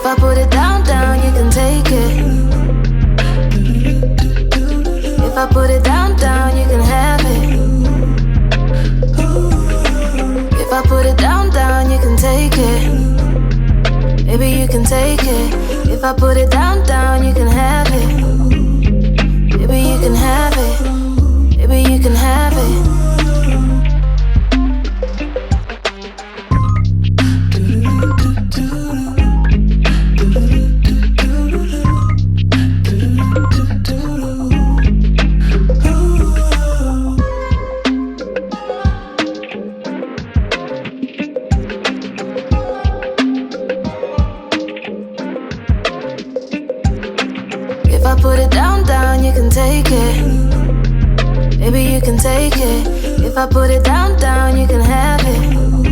If I put it down, down, you can take it. If I put it down, down, you can have it. If I put it down, down, you can take it. Maybe you can take it. If I put it down, down, you can have it. Maybe you can have it. Maybe you can have it. If I put it down, down, you can take it. Maybe you can take it. If I put it down, down, you can have it.